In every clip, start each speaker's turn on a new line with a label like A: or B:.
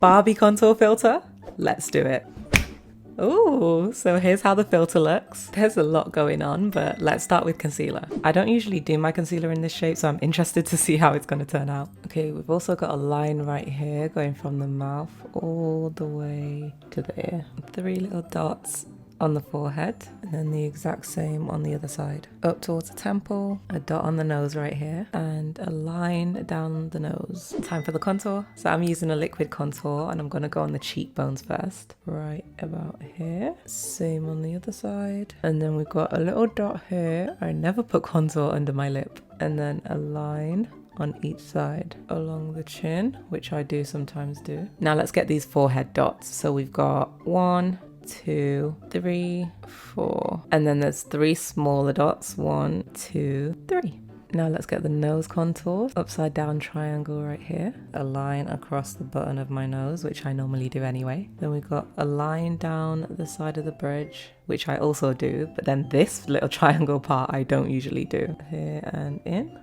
A: Barbie contour filter. Let's do it. Ooh, so here's how the filter looks. There's a lot going on, but let's start with concealer. I don't usually do my concealer in this shape, so I'm interested to see how it's going to turn out. Okay, we've also got a line right here going from the mouth all the way to the ear. 3 little dots on the forehead, and then the exact same on the other side. Up towards the temple, a dot on the nose right here, and a line down the nose. Time for the contour. So I'm using a liquid contour, and I'm gonna go on the cheekbones first. Right about here. Same on the other side. And then we've got a little dot here. I never put contour under my lip. And then a line on each side along the chin, which I do sometimes do. Now let's get these forehead dots. So we've got 1, 2, 3, 4, and then there's 3 smaller dots. 1, 2, 3. Now let's get the nose contour. Upside down triangle right here. A line across the button of my nose, which I normally do anyway. Then we've got a line down the side of the bridge, which I also do, but then this little triangle part I don't usually do. Here and in.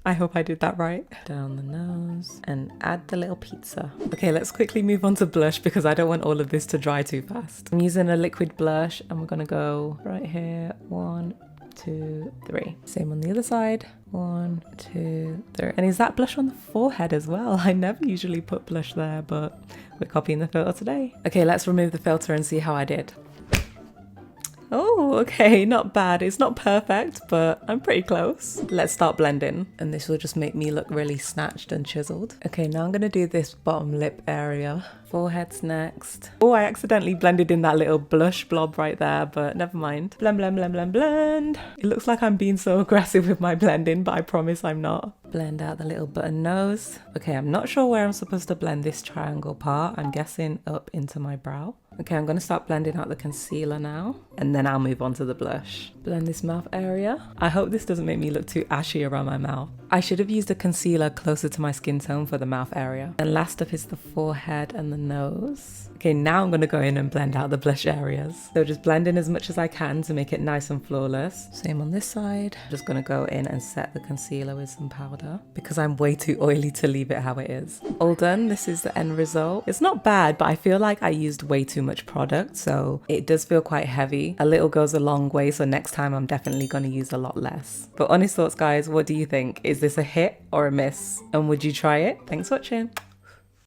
A: I hope I did that right. Down the nose and add the little pizza. Okay, let's quickly move on to blush because I don't want all of this to dry too fast. I'm using a liquid blush and we're gonna go right here. 1, 2, 3. Same on the other side. 1, 2, 3. And is that blush on the forehead as well? I never usually put blush there, but we're copying the filter today. Okay, let's remove the filter and see how I did. Oh, okay, not bad. It's not perfect, but I'm pretty close. Let's start blending. And this will just make me look really snatched and chiseled. Okay, now I'm gonna do this bottom lip area. Forehead's next. Oh, I accidentally blended in that little blush blob right there, but never mind. Blend, blend, blend, blend, blend. It looks like I'm being so aggressive with my blending, but I promise I'm not. Blend out the little button nose. Okay, I'm not sure where I'm supposed to blend this triangle part. I'm guessing up into my brow. Okay, I'm gonna start blending out the concealer now, and then I'll move on to the blush. Blend this mouth area. I hope this doesn't make me look too ashy around my mouth. I should have used a concealer closer to my skin tone for the mouth area. And last up is the forehead and the nose. Okay, now I'm gonna go in and blend out the blush areas. So just blend in as much as I can to make it nice and flawless. Same on this side. I'm just gonna go in and set the concealer with some powder because I'm way too oily to leave it how it is. All done, this is the end result. It's not bad, but I feel like I used way too much product, so it does feel quite heavy. A little goes a long way, so next time I'm definitely gonna use a lot less. But honest thoughts, guys, what do you think? Is this a hit or a miss? And would you try it? Thanks for watching.